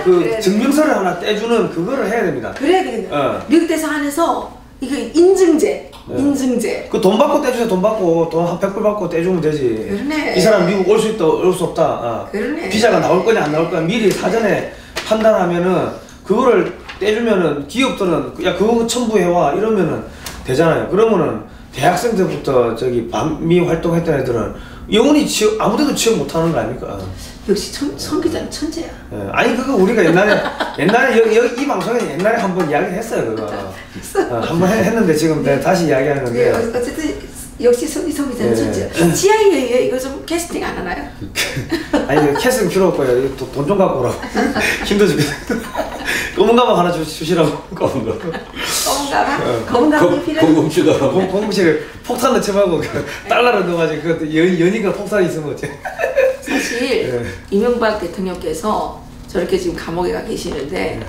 [SPEAKER 1] 그래,
[SPEAKER 2] 증명서를 하나 떼주는 그거를 해야 됩니다.
[SPEAKER 1] 그래야 되겠네. 미국 대사관에서 이거 인증제.
[SPEAKER 2] 그 돈 받고 떼주세요. 돈 받고 돈 한 100불 받고 떼주면 되지.
[SPEAKER 1] 그러네.
[SPEAKER 2] 이 사람 미국 올 수 있다 올 수 없다.
[SPEAKER 1] 그러네.
[SPEAKER 2] 비자가 나올 거냐 안 나올 거냐 미리 사전에 판단하면은 그거를 떼주면은 기업들은 야 그거 첨부해와 이러면은 되잖아요. 그러면은 대학생 때부터 저기 반미 활동했던 애들은 영원히 아무데도 취업 못하는 거 아닙니까?
[SPEAKER 1] 역시 성 기자는 천재야.
[SPEAKER 2] 아니 그거 우리가 옛날에 여기 이 방송에 옛날에 한번 이야기했어요 그거. 한번 했는데 지금 내가 다시 이야기하는 건데.
[SPEAKER 1] 어쨌든 역시 성 기자는 천재야. CIA에 이거 좀 캐스팅 안 하나요?
[SPEAKER 2] 아니 캐스팅 필요 없고요. 돈 좀 갖고 오라고. 힘들어 죽겠어. 검은 가방 하나 주시라고. 검은 가방? 검은 가방이 필요해. 공공실에 폭탄 넣지말고 달러를 넣어가지고 그것도 연이가 폭탄이 있으면 어째.
[SPEAKER 1] 사실 이명박 대통령께서 저렇게 지금 감옥에 가 계시는데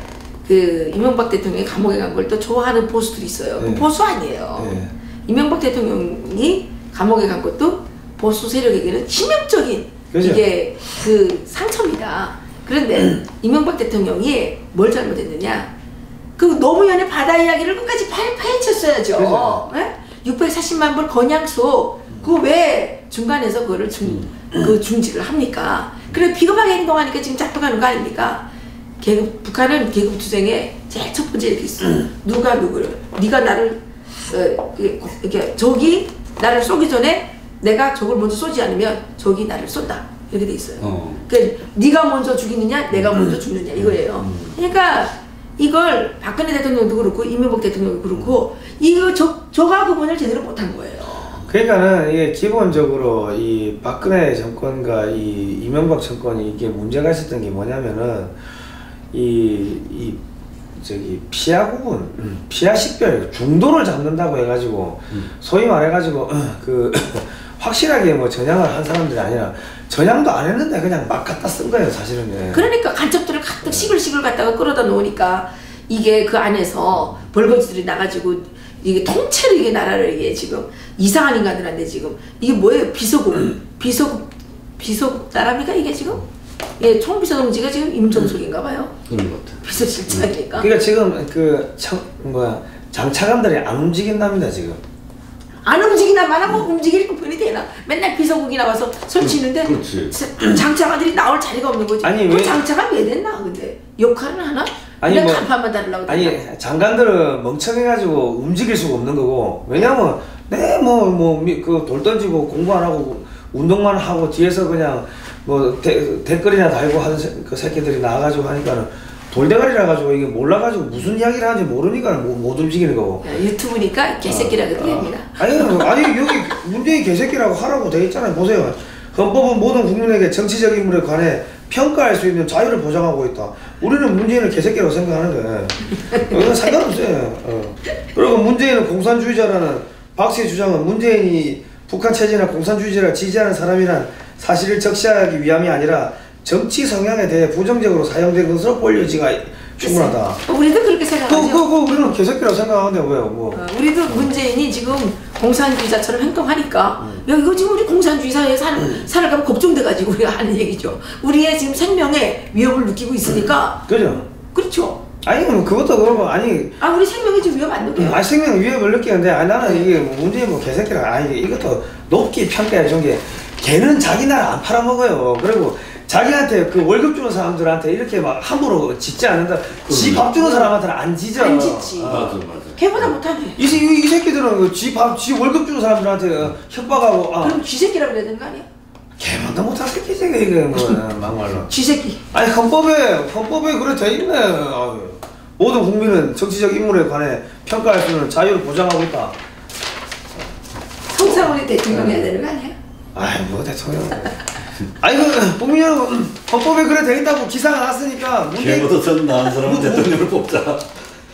[SPEAKER 1] 그 이명박 대통령이 감옥에 간 걸 또 좋아하는 보수들이 있어요. 그 보수 아니에요. 이명박 대통령이 감옥에 간 것도 보수 세력에게는 치명적인 그죠? 이게 그 상처입니다. 그런데 이명박 대통령이 뭘 잘못했느냐? 그 노무현의 바다 이야기를 끝까지 파헤쳤어야죠. 640만 불 건양소 그거 왜 중간에서 그거를 중지를 합니까? 그래 비겁하게 행동하니까 지금 잡혀가는 거 아닙니까? 북한은 계급 투쟁에 제일 첫 번째 이렇게 있어. 누가 누구를 네가 나를 이렇게 적이 나를 쏘기 전에 내가 적을 먼저 쏘지 않으면 적이 나를 쏜다 이렇게 돼 있어요. 그러니까 네가 먼저 죽이느냐 내가 먼저 죽느냐 이거예요. 그러니까 이걸 박근혜 대통령도 그렇고 이명박 대통령도 그렇고 이거 저가 구분을 제대로 못한 거예요.
[SPEAKER 2] 그러니까는 이게 기본적으로 이 박근혜 정권과 이 이명박 정권이 이게 문제가 있었던 게 뭐냐면은 저기 피하 구분, 피하 식별, 중도를 잡는다고 해가지고 소위 말해가지고 그 확실하게 뭐 전향을 한 사람들이 아니라 전향도 안 했는데 그냥 막 갖다 쓴 거예요, 사실은. 예.
[SPEAKER 1] 그러니까 간첩들을 가득 시글시글 갖다가 끌어다 놓으니까 이게 그 안에서 벌거지들이 나가지고 이게 통째로 이게 나라를 이게 지금 이상한 인간들한테 지금 이게 뭐예요? 비서국 나라입니까 이게 지금? 예, 총비서동지가 지금 임종석인가 봐요.
[SPEAKER 3] 그런 것 같아요.
[SPEAKER 1] 비서실장이니까.
[SPEAKER 2] 그러니까 지금 그 장차관들이 안 움직인답니다 지금.
[SPEAKER 1] 안 움직이나 마나 뭐 움직일 뿐이 되나? 맨날 비서국이 나와서 설치는데 장차관들이 나올 자리가 없는 거지.
[SPEAKER 2] 아니
[SPEAKER 1] 그 장차관 왜 됐나 근데 역할은 하나?
[SPEAKER 2] 아니
[SPEAKER 1] 그냥 간판만 달라고.
[SPEAKER 2] 아니 장관들은 멍청해가지고 움직일 수가 없는 거고 왜냐면 그 돌 던지고 공부 안 하고 운동만 하고 뒤에서 그냥 뭐 댓글이나 달고 하는 그 새끼들이 나와가지고 하니까는 돌대가리라 가지고 이게 몰라가지고 무슨 이야기를 하는지 모르니까 못 움직이는 거고.
[SPEAKER 1] 야, 유튜브니까 개새끼라고 그럽니다.
[SPEAKER 2] 아니 여기 문재인 개새끼라고 하라고 돼 있잖아요. 보세요. 헌법은 모든 국민에게 정치적 인물에 관해 평가할 수 있는 자유를 보장하고 있다. 우리는 문재인을 개새끼라고 생각하는데 이건 상관없어요. 그리고 문재인은 공산주의자라는 박씨의 주장은 문재인이 북한 체제나 공산주의자를 지지하는 사람이란 사실을 적시하기 위함이 아니라 정치 성향에 대해 부정적으로 사용된 것으로 볼 여지가 충분하다.
[SPEAKER 1] 우리도 그렇게 생각하죠.
[SPEAKER 2] 우리는 개새끼라고 생각하는데 왜요?
[SPEAKER 1] 우리도 문재인이 지금 공산주의자처럼 행동하니까 야 이거 지금 우리 공산주의 사회에 살아가면 걱정돼가지고 우리가 하는 얘기죠. 우리의 지금 생명에 위협을 느끼고 있으니까.
[SPEAKER 2] 그죠?
[SPEAKER 1] 그렇죠.
[SPEAKER 2] 아니 그것도 그러고
[SPEAKER 1] 우리 생명이 지금 위협 안 느껴요?
[SPEAKER 2] 생명 위협을 느끼는데 나는 이게 문재인 개새끼라 이것도 높게 평가해 준 게 걔는 자기 나라 안 팔아먹어요. 그리고 자기한테 그 월급 주는 사람들한테 이렇게 막 함부로 짓지 않는다. 지 밥 주는 사람한테는 안 지죠.
[SPEAKER 1] 안 짓지.
[SPEAKER 3] 맞아.
[SPEAKER 1] 걔보다 못하네.
[SPEAKER 2] 이 새끼들은 지 월급 주는 사람들한테 협박하고.
[SPEAKER 1] 그럼 쥐새끼라고 그래야 되는 거 아니야?
[SPEAKER 2] 걔만도 못한 새끼지 이게 뭐 막말로.
[SPEAKER 1] 쥐새끼.
[SPEAKER 2] 아니 헌법에 그래 돼 있네. 모든 국민은 정치적 인물에 관해 평가할 수 있는 자유를 보장하고 있다.
[SPEAKER 1] 성상훈이 대통령 해야 되는 거 아니야?
[SPEAKER 2] 아이 뭐 대통령. 아니 국민 여러분 헌법에 그래 돼 있다고 기사가 났으니까
[SPEAKER 3] 걔보다 전 나은 사람은 대통령을 뽑자.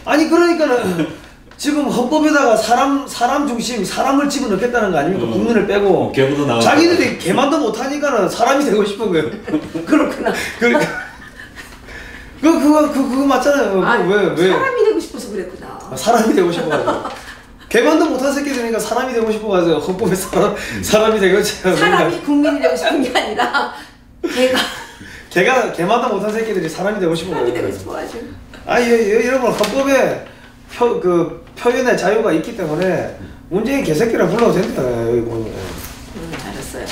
[SPEAKER 2] 아니 그러니까는 지금 헌법에다가 사람 중심 사람을 집어넣겠다는 거 아닙니까? 국민을 빼고
[SPEAKER 3] 걔보다 나은
[SPEAKER 2] 자기들이 걔만도 못하니까는 사람이 되고 싶은 거예요.
[SPEAKER 1] 그렇구나.
[SPEAKER 2] 그러니까 그거 맞잖아요. 왜
[SPEAKER 1] 사람이 되고 싶어서 그랬구나.
[SPEAKER 2] 사람이 되고 싶어가지고 걔만도 못한 새끼들이니까 사람이 되고 싶어가지고 헌법에 사람이 되고
[SPEAKER 1] 사람이 국민이 되고 싶은 게 아니라
[SPEAKER 2] 걔마다 못한 새끼들이 사람이 되고 싶은 거예요.
[SPEAKER 1] 사람이 되고 싶어가지고.
[SPEAKER 2] 여러분 헌법에 표현의 자유가 있기 때문에 문재인 개새끼라 불러도 된다.
[SPEAKER 1] 알았어요.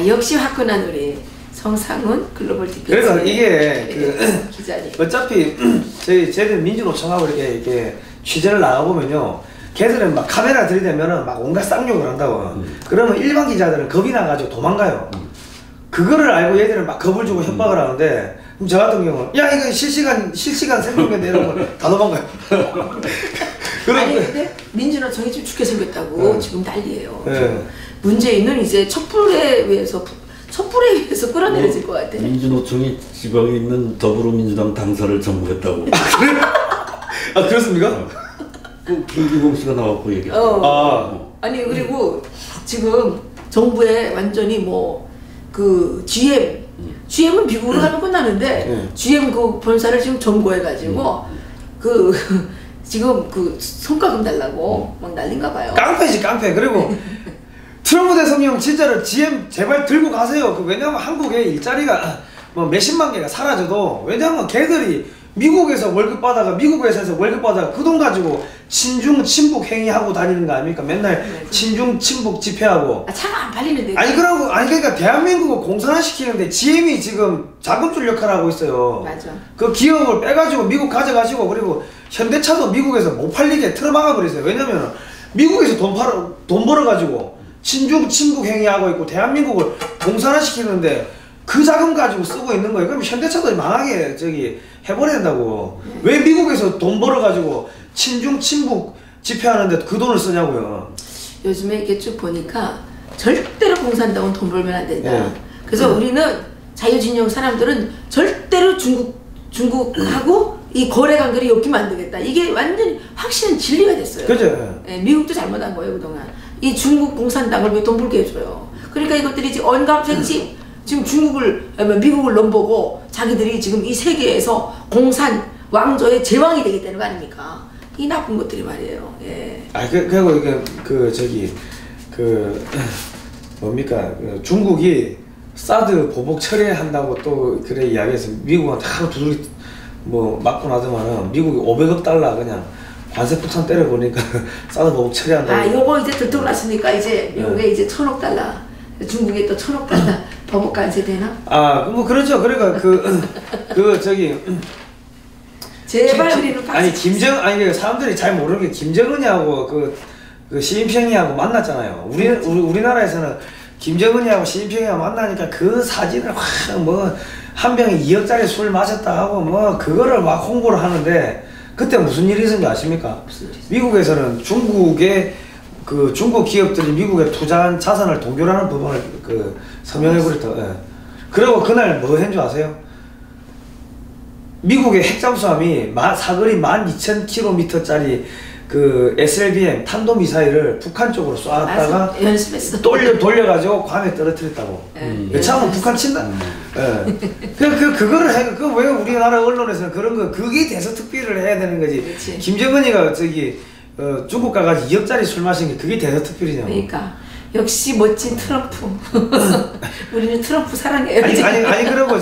[SPEAKER 1] 역시 화끈한 우리 성상훈 글로벌 디펜스.
[SPEAKER 2] 그래서 이게
[SPEAKER 1] 기자님.
[SPEAKER 2] 어차피 쟤들 민주노총하고 이렇게 취재를 나가보면요. 걔들은 막 카메라 들이대면은 막 온갖 쌍욕을 한다고. 그러면 일반 기자들은 겁이 나가지고 도망가요. 그거를 알고 얘들은 막 겁을 주고 협박을 하는데 그럼 저 같은 경우는 야 이거 실시간 생중계인데 이러면 다 도망가요.
[SPEAKER 1] 아니 근데 민주노총이 좀 죽게 생겼다고 지금 난리예요.
[SPEAKER 2] 네.
[SPEAKER 1] 문재인은 이제 촛불에 의해서 끌어내려질 것 같아.
[SPEAKER 3] 민주노총이 지방에 있는 더불어민주당 당사를 전부했다고.
[SPEAKER 2] 아 그렇습니까?
[SPEAKER 3] 그 김기봉 씨가 나왔고 얘기했어.
[SPEAKER 1] 아니 그리고 지금 정부에 완전히 GM은 미국으로 가면 끝나는데 GM 그 본사를 지금 점거해가지고 지금 성과금 달라고 막 난린가 봐요.
[SPEAKER 2] 깡패지 깡패. 그리고 트럼프 대통령 진짜로 GM 제발 들고 가세요. 왜냐면 한국에 일자리가 몇십만 개가 사라져도 왜냐면 걔들이 미국에서 월급 받아가 미국 회사에서 월급 받아가 그 돈 가지고 친중 친북 행위하고 다니는 거 아닙니까? 맨날 친중 친북 집회하고.
[SPEAKER 1] 차가 안 팔리는데.
[SPEAKER 2] 그러니까 대한민국을 공산화시키는데 GM이 지금 자금줄 역할을 하고 있어요.
[SPEAKER 1] 맞아.
[SPEAKER 2] 그 기업을 빼가지고 미국 가져가시고 그리고 현대차도 미국에서 못 팔리게 틀어막아 버리세요. 왜냐면 미국에서 돈 벌어가지고 친중 친북 행위하고 있고 대한민국을 공산화시키는데 그 자금 가지고 쓰고 있는 거예요. 그럼 현대차도 망하게 해버려야 된다고. 왜 미국에서 돈 벌어가지고 친중 친북 집회하는데 그 돈을 쓰냐고요.
[SPEAKER 1] 요즘에 이렇게 쭉 보니까 절대로 공산당은 돈 벌면 안 된다. 그래서 우리는 자유진영 사람들은 절대로 중국하고 이 거래 관계를 엮이면 안 되겠다. 이게 완전히 확실한 진리가 됐어요.
[SPEAKER 2] 그죠?
[SPEAKER 1] 미국도 잘못한 거예요 그동안. 이 중국 공산당을 왜 돈 벌게 해줘요? 그러니까 이것들이 지금 언감생심 지금 미국을 넘보고 자기들이 지금 이 세계에서 공산 왕조의 제왕이 되겠다는 거 아닙니까? 이 나쁜 것들이 말이에요. 예.
[SPEAKER 2] 그리고 이게 뭡니까? 중국이 사드 보복 철회한다고 또 그래 이야기해서 미국한테 하루 두드리 뭐 맞고 나더만은 미국이 500억 달러 그냥 관세 폭탄 때려보니까 사드 보복 처리한다고.
[SPEAKER 1] 요거 이제 들통났으니까 이제 미국에 이제 1000억 달러, 중국에 또 1000억 달러 보복 관세 되나?
[SPEAKER 2] 뭐 그렇죠. 그러니까
[SPEAKER 1] 제발 우리는
[SPEAKER 2] 아니 사람들이 잘 모르는 게 김정은이하고 그 시진핑이하고 만났잖아요. 우리나라에서는 김정은이하고 시진핑이하고 만나니까 그 사진을 한 병에 2억짜리 술 마셨다 하고 그거를 막 홍보를 하는데 그때 무슨 일이 있었는지 아십니까? 미국에서는 중국 기업들이 미국에 투자한 자산을 동결하는 부분을 서명해버렸다. 예. 그리고 그날 뭐 했는 줄 아세요? 미국의 핵잠수함이 사거리 12,000km짜리 SLBM 탄도미사일을 북한 쪽으로 쏘았다가 돌려가지고 괌에 떨어뜨렸다고. 참은 북한 친다. 그거를 왜 우리나라 언론에서는 그런 거 그게 대서특필을 해야 되는 거지.
[SPEAKER 1] 그치.
[SPEAKER 2] 김정은이가 중국 가가지고 2억짜리 술 마신 게 그게 대서특필이냐고.
[SPEAKER 1] 그러니까 역시 멋진 트럼프. 우리는 트럼프 사랑해요.
[SPEAKER 2] 아니 그러고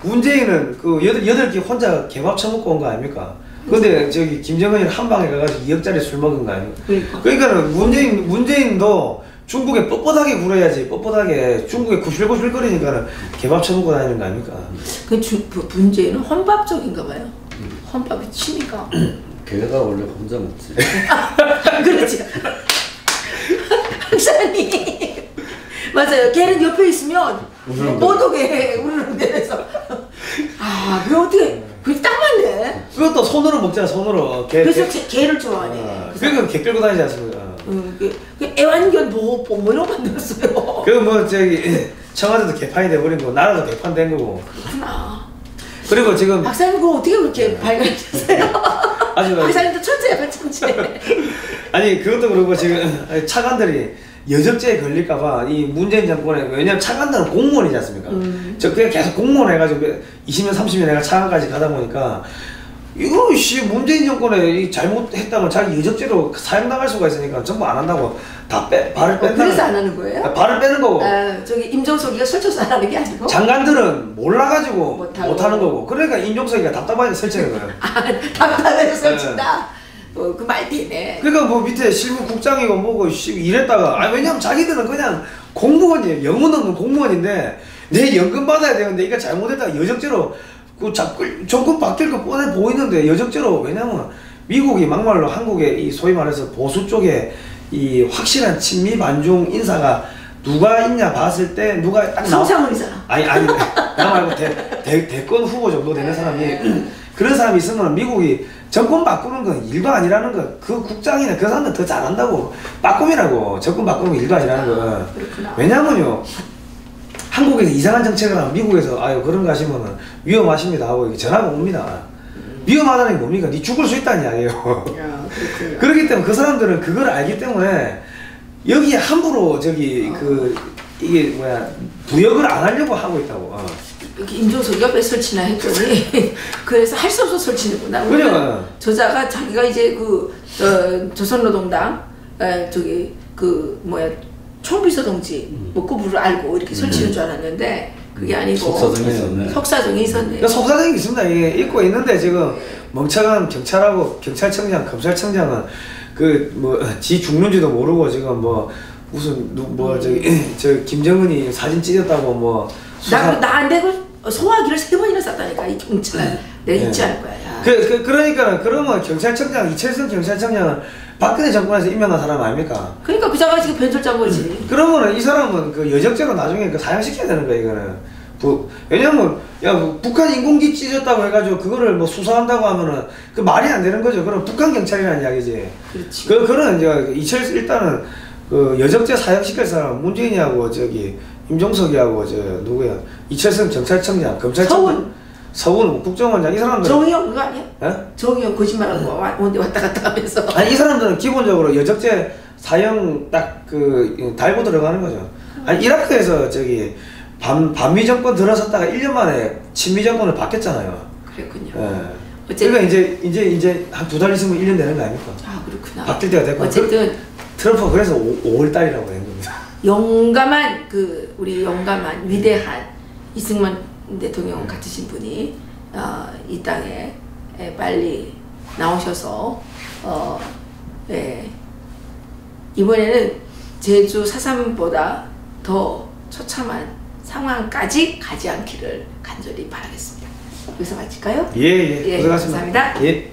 [SPEAKER 2] 문재인은 8개 혼자 개밥 처먹고 온 거 아닙니까? 근데 김정은이는 한 방에 가가지고 2억짜리 술 먹은 거 아닙니까? 그러니까는 문재인도 중국에 뻣뻣하게 굴어야지. 뻣뻣하게 중국에 구실구실 거리니까는 개밥 처먹고 다니는 거 아닙니까?
[SPEAKER 1] 문재인은 혼밥족인가 봐요. 혼밥이 취미가.
[SPEAKER 3] 걔가 원래 혼자 먹지.
[SPEAKER 1] 그렇지. 항상님. 맞아요. 걔는 옆에 있으면 못 오게 우르르 대면서. 그게 어떻게 그게 딱 맞네.
[SPEAKER 2] 그것도 손으로 먹잖아. 손으로.
[SPEAKER 1] 그래서 개를 좋아하네.
[SPEAKER 2] 그러니까 개 끌고 다니지 않습니까?
[SPEAKER 1] 애완견 보호법 이런 거 만들었어요.
[SPEAKER 2] 청와대도 개판이 돼버린 거고 나라도 개판 된 거고.
[SPEAKER 1] 그렇구나.
[SPEAKER 2] 그리고 지금
[SPEAKER 1] 박사님 그거 어떻게 그렇게 발견하셨어요? 박사님도 천재야 천재.
[SPEAKER 2] 아니 그것도 그렇고 지금 차관들이 여적죄에 걸릴까봐 이 문재인 정권에 왜냐면 차관들은 공무원이지 않습니까? 그냥 계속 공무원 해가지고 20년 30년 내가 차관까지 가다 보니까 이거 문재인 정권에 잘못했다면 자기 여적죄로 사형당할 수가 있으니까 전부 안 한다고 다 발을 뺀다.
[SPEAKER 1] 그래서 안 하는 거예요?
[SPEAKER 2] 발을 빼는 거고.
[SPEAKER 1] 임종석이가 설쳐서 안 하는 게 아니고.
[SPEAKER 2] 장관들은 몰라가지고 못하는 거고. 그러니까 임종석이가 답답하니까 설치는 거예요.
[SPEAKER 1] 답답해서 설친다. 그 말대네.
[SPEAKER 2] 그러니까 밑에 실무국장이고 뭐고 이랬다가 왜냐면 자기들은 그냥 공무원이에요. 영혼 없는 공무원인데 내 연금 받아야 되는데 이거 잘못했다가 여적죄로 정권 바뀔 거 뻔해 보이는데 여적죄로. 왜냐면 미국이 막말로 한국의 이 소위 말해서 보수 쪽에 이 확실한 친미 반중 인사가 누가 있냐 봤을 때 누가 딱 나와.
[SPEAKER 1] 성상훈이잖아.
[SPEAKER 2] 아니 나 말고 대권 후보 정도 되는 사람이 그런 사람이 있으면 미국이 정권 바꾸는 건 일도 아니라는 거. 그 국장이나 그 사람은 더 잘한다고. 바꿈이라고. 정권 바꾸는 건 일도 아니라는 거. 왜냐면요 한국에서 이상한 정책을 하면 미국에서 그런 거 하시면은 위험하십니다 하고 전화가 옵니다. 위험하다는 게 뭡니까? 니 죽을 수 있다는 이야기예요. 그렇기 때문에 그 사람들은 그걸 알기 때문에 여기에 함부로 이게 부역을 안 하려고 하고 있다고.
[SPEAKER 1] 임종석 옆에 설치나 했더니 그래서 할 수 없어 설치는구나.
[SPEAKER 2] 그냥
[SPEAKER 1] 저자가 자기가 이제 조선노동당 총비서동지 그분을 알고 이렇게 설치는 줄 알았는데 그게 아니고 속사정이 있었네.
[SPEAKER 2] 속사정이 있습니다. 이게 있고 있는데 지금 멍청한 경찰하고 경찰청장, 검찰청장은 지 죽는지도 모르고 지금 김정은이 사진 찢었다고
[SPEAKER 1] 나한테 소화기를 3번이나 쐈다니까 이 경찰. 내가 잊지 않을 거야.
[SPEAKER 2] 그러니까 그러면 경찰청장 이철성 경찰청장은 박근혜 정권에서 임명한 사람 아닙니까?
[SPEAKER 1] 그러니까 그 자가 지금 변절짠 거지.
[SPEAKER 2] 그러면은 이 사람은 여적죄로 나중에 사형시켜야 되는 거야 이거는. 왜냐면 북한 인공기 찢었다고 해가지고 그거를 수사한다고 하면은 그 말이 안 되는 거죠. 그럼 북한 경찰이라는 이야기지.
[SPEAKER 1] 그렇지.
[SPEAKER 2] 그런 일단은 여적죄 사형시킬 사람 문재인이하고 임종석이하고 누구야? 이철성 경찰청장, 검찰청장, 서훈 국정원장 이 사람들.
[SPEAKER 1] 정의용 그거 아니야?
[SPEAKER 2] 예?
[SPEAKER 1] 정의용 거짓말하고 왔다 갔다 하면서.
[SPEAKER 2] 이 사람들은 기본적으로 여적죄 사형 딱 그 달고 들어가는 거죠. 아니 이라크에서 저기 반미 정권 들어섰다가 1년 만에 친미 정권을 바뀌었잖아요.
[SPEAKER 1] 그랬군요.
[SPEAKER 2] 예. 그러니까 이제 한 2달 있으면 1년 되는 거 아닙니까?
[SPEAKER 1] 아 그렇구나.
[SPEAKER 2] 바뀔 때가 됐고.
[SPEAKER 1] 어쨌든
[SPEAKER 2] 트럼프가 그래서 5월 달이라고 된 겁니다.
[SPEAKER 1] 용감한 우리 용감한 위대한 이승만 대통령 같으신 분이 이 땅에 빨리 나오셔서 이번에는 제주 4.3보다 더 처참한 상황까지 가지 않기를 간절히 바라겠습니다. 여기서 마칠까요?
[SPEAKER 2] 예, 고생하셨습니다.
[SPEAKER 1] 감사합니다.
[SPEAKER 2] 예.